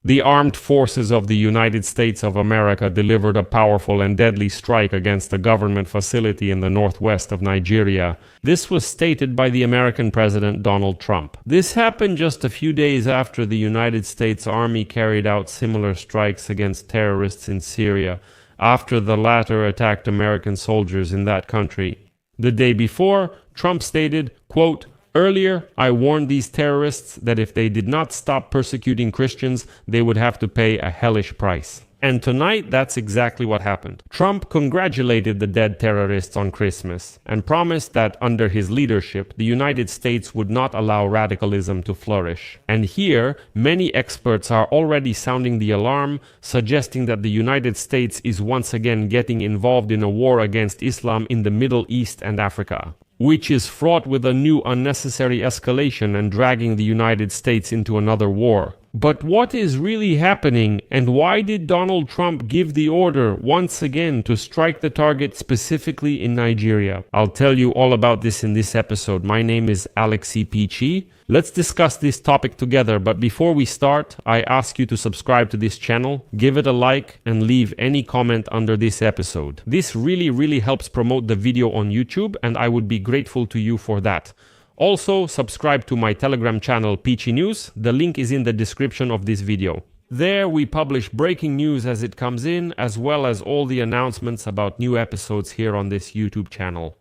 The armed forces of the United States of America delivered a powerful and deadly strike against a government facility in the northwest of Nigeria. This was stated by the American President Donald Trump. This happened just a few days after the United States Army carried out similar strikes against terrorists in Syria, after the latter attacked American soldiers in that country. The day before, Trump stated, quote, "Earlier, I warned these terrorists that if they did not stop persecuting Christians, they would have to pay a hellish price." And tonight, that's exactly what happened. Trump congratulated the dead terrorists on Christmas and promised that under his leadership, the United States would not allow radicalism to flourish. And here, many experts are already sounding the alarm, suggesting that the United States is once again getting involved in a war against Islam in the Middle East and Africa, which is fraught with a new unnecessary escalation and dragging the United States into another war. But what is really happening, and why did Donald Trump give the order once again to strike the target specifically in Nigeria? I'll tell you all about this in this episode. My name is Alexi Peachy. Let's discuss this topic together, but before we start, I ask you to subscribe to this channel, give it a like, and leave any comment under this episode. This really helps promote the video on YouTube, and I would be grateful to you for that. Also, subscribe to my Telegram channel Peachy News. The link is in the description of this video. There we publish breaking news as it comes in, as well as all the announcements about new episodes here on this YouTube channel.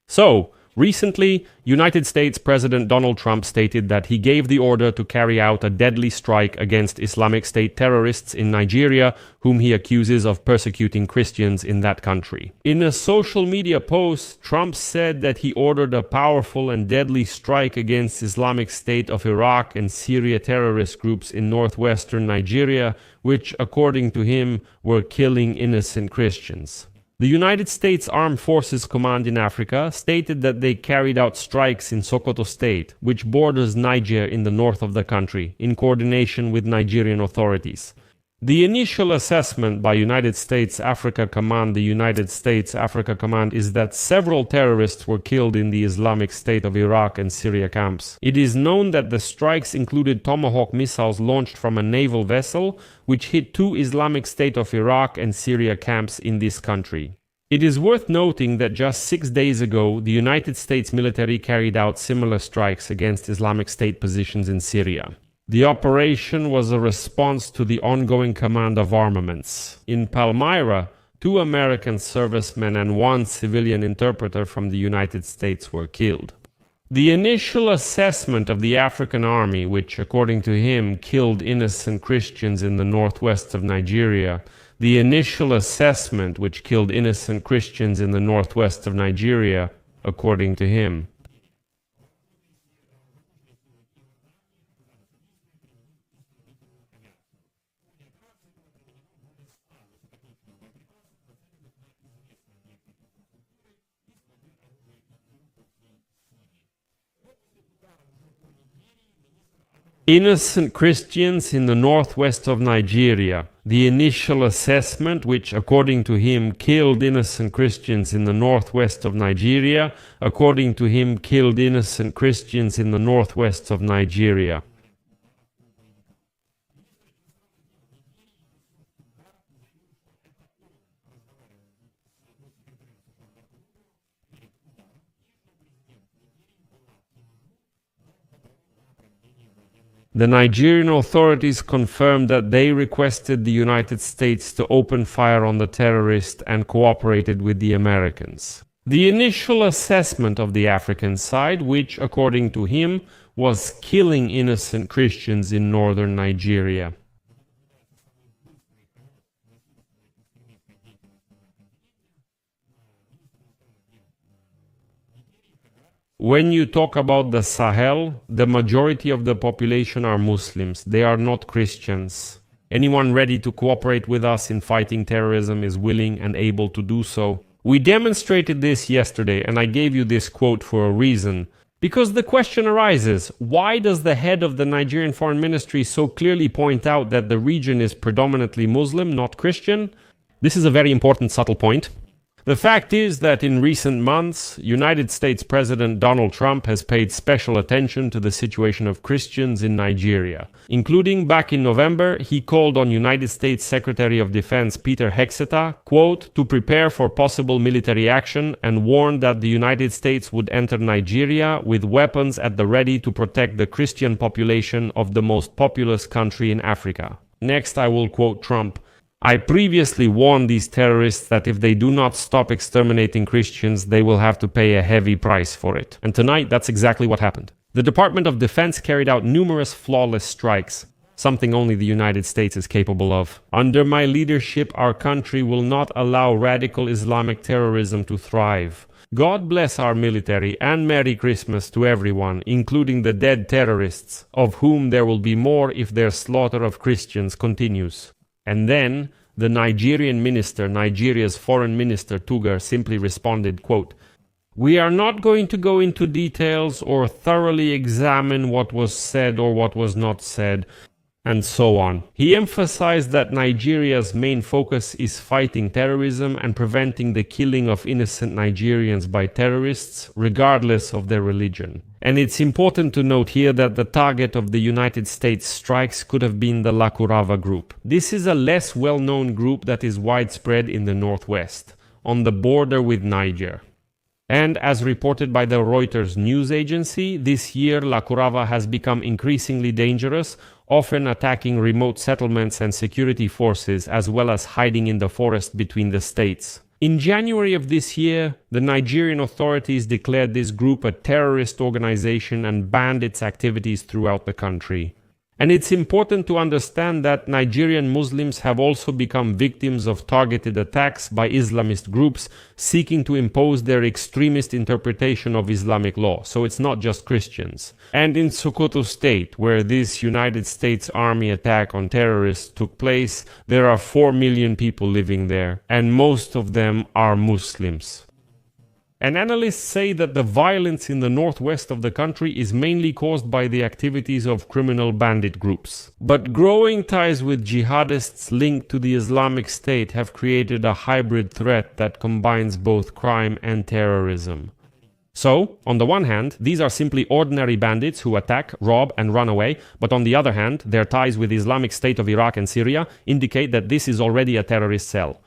So, recently, United States President Donald Trump stated that he gave the order to carry out a deadly strike against Islamic State terrorists in Nigeria, whom he accuses of persecuting Christians in that country. In a social media post, Trump said that he ordered a powerful and deadly strike against Islamic State of Iraq and Syria terrorist groups in northwestern Nigeria, which, according to him, were killing innocent Christians. The United States Armed Forces Command in Africa stated that they carried out strikes in Sokoto State, which borders Niger in the north of the country, in coordination with Nigerian authorities. The initial assessment by United States Africa Command is that several terrorists were killed in the Islamic State of Iraq and Syria camps. It is known that the strikes included Tomahawk missiles launched from a naval vessel, which hit 2 Islamic State of Iraq and Syria camps in this country. It is worth noting that just 6 days ago, the United States military carried out similar strikes against Islamic State positions in Syria. The operation was a response to the ongoing command of armaments. In Palmyra, 2 American servicemen and 1 civilian interpreter from the United States were killed. The initial assessment of the African army, which according to him killed innocent Christians in the northwest of Nigeria, according to him. Innocent Christians in the northwest of Nigeria. The initial assessment, which according to him killed innocent Christians in the northwest of Nigeria, according to him killed innocent Christians in the northwest of Nigeria. The Nigerian authorities confirmed that they requested the United States to open fire on the terrorist and cooperated with the Americans. The initial assessment of the African side, which, according to him, was killing innocent Christians in northern Nigeria. When you talk about the Sahel, the majority of the population are Muslims. They are not Christians. Anyone ready to cooperate with us in fighting terrorism is willing and able to do so. We demonstrated this yesterday, and I gave you this quote for a reason. Because the question arises, why does the head of the Nigerian Foreign Ministry so clearly point out that the region is predominantly Muslim, not Christian? This is a very important subtle point. The fact is that in recent months, United States President Donald Trump has paid special attention to the situation of Christians in Nigeria. Including back in November, he called on United States Secretary of Defense Peter Hegseth, quote, to prepare for possible military action and warned that the United States would enter Nigeria with weapons at the ready to protect the Christian population of the most populous country in Africa. Next, I will quote Trump. I previously warned these terrorists that if they do not stop exterminating Christians, they will have to pay a heavy price for it. And tonight, that's exactly what happened. The Department of Defense carried out numerous flawless strikes, something only the United States is capable of. Under my leadership, our country will not allow radical Islamic terrorism to thrive. God bless our military and Merry Christmas to everyone, including the dead terrorists, of whom there will be more if their slaughter of Christians continues. And then, the Nigerian minister, Nigeria's foreign minister Tugar, simply responded, quote, we are not going to go into details or thoroughly examine what was said or what was not said, and so on. He emphasized that Nigeria's main focus is fighting terrorism and preventing the killing of innocent Nigerians by terrorists, regardless of their religion. And it's important to note here that the target of the United States strikes could have been the Lakurava group. This is a less well-known group that is widespread in the northwest, on the border with Niger. And as reported by the Reuters news agency, this year Lakurava has become increasingly dangerous, often attacking remote settlements and security forces, as well as hiding in the forest between the states. In January of this year, the Nigerian authorities declared this group a terrorist organization and banned its activities throughout the country. And it's important to understand that Nigerian Muslims have also become victims of targeted attacks by Islamist groups seeking to impose their extremist interpretation of Islamic law. So it's not just Christians. And in Sokoto State, where this United States Army attack on terrorists took place, there are 4 million people living there, and most of them are Muslims. And analysts say that the violence in the northwest of the country is mainly caused by the activities of criminal bandit groups. But growing ties with jihadists linked to the Islamic State have created a hybrid threat that combines both crime and terrorism. So, on the one hand, these are simply ordinary bandits who attack, rob, and run away, but on the other hand, their ties with the Islamic State of Iraq and Syria indicate that this is already a terrorist cell.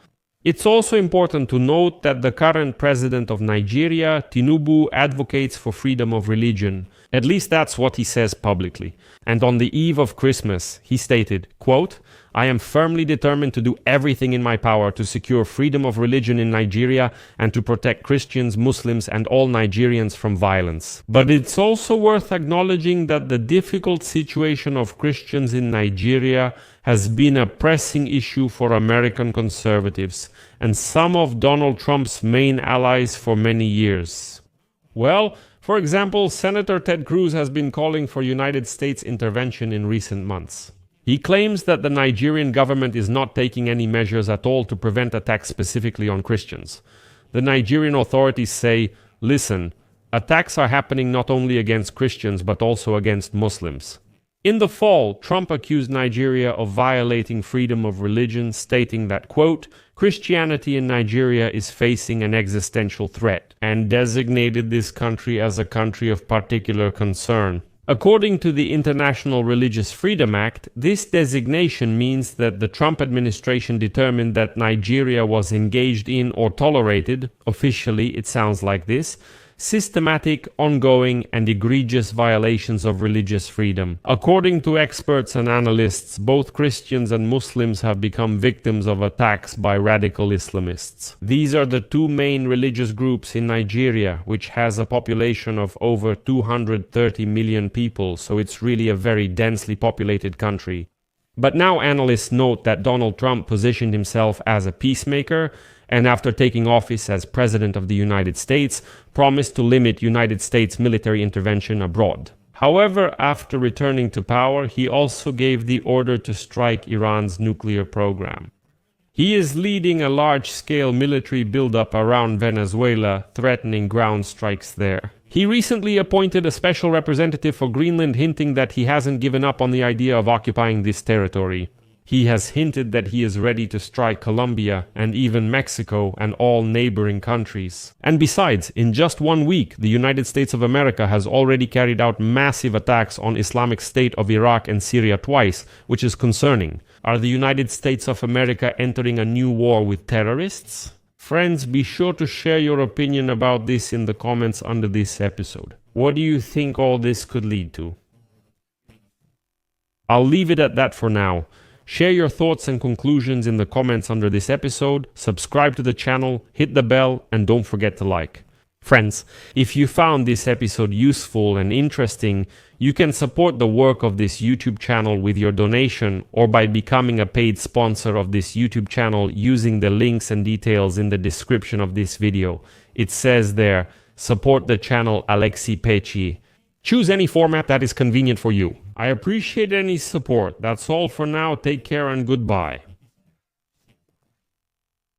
It's also important to note that the current president of Nigeria, Tinubu, advocates for freedom of religion. At least that's what he says publicly. And on the eve of Christmas, he stated, quote, I am firmly determined to do everything in my power to secure freedom of religion in Nigeria and to protect Christians, Muslims, and all Nigerians from violence. But it's also worth acknowledging that the difficult situation of Christians in Nigeria has been a pressing issue for American conservatives and some of Donald Trump's main allies for many years. Well, for example, Senator Ted Cruz has been calling for United States intervention in recent months. He claims that the Nigerian government is not taking any measures at all to prevent attacks specifically on Christians. The Nigerian authorities say, listen, attacks are happening not only against Christians but also against Muslims. In the fall, Trump accused Nigeria of violating freedom of religion, stating that, quote, Christianity in Nigeria is facing an existential threat, and designated this country as a country of particular concern. According to the International Religious Freedom Act, this designation means that the Trump administration determined that Nigeria was engaged in or tolerated, officially it sounds like this, systematic, ongoing, and egregious violations of religious freedom. According to experts and analysts, both Christians and Muslims have become victims of attacks by radical Islamists. These are the two main religious groups in Nigeria, which has a population of over 230 million people, so it's really a very densely populated country. But now analysts note that Donald Trump positioned himself as a peacemaker, and after taking office as President of the United States, promised to limit United States military intervention abroad. However, after returning to power, he also gave the order to strike Iran's nuclear program. He is leading a large-scale military buildup around Venezuela, threatening ground strikes there. He recently appointed a special representative for Greenland, hinting that he hasn't given up on the idea of occupying this territory. He has hinted that he is ready to strike Colombia and even Mexico and all neighboring countries. And besides, in just 1 week, the United States of America has already carried out massive attacks on Islamic State of Iraq and Syria twice, which is concerning. Are the United States of America entering a new war with terrorists? Friends, be sure to share your opinion about this in the comments under this episode. What do you think all this could lead to? I'll leave it at that for now. Share your thoughts and conclusions in the comments under this episode, subscribe to the channel, hit the bell, and don't forget to like. Friends, if you found this episode useful and interesting, you can support the work of this YouTube channel with your donation or by becoming a paid sponsor of this YouTube channel using the links and details in the description of this video. It says there, support the channel Alexi Peci. Choose any format that is convenient for you. I appreciate any support. That's all for now. Take care and goodbye.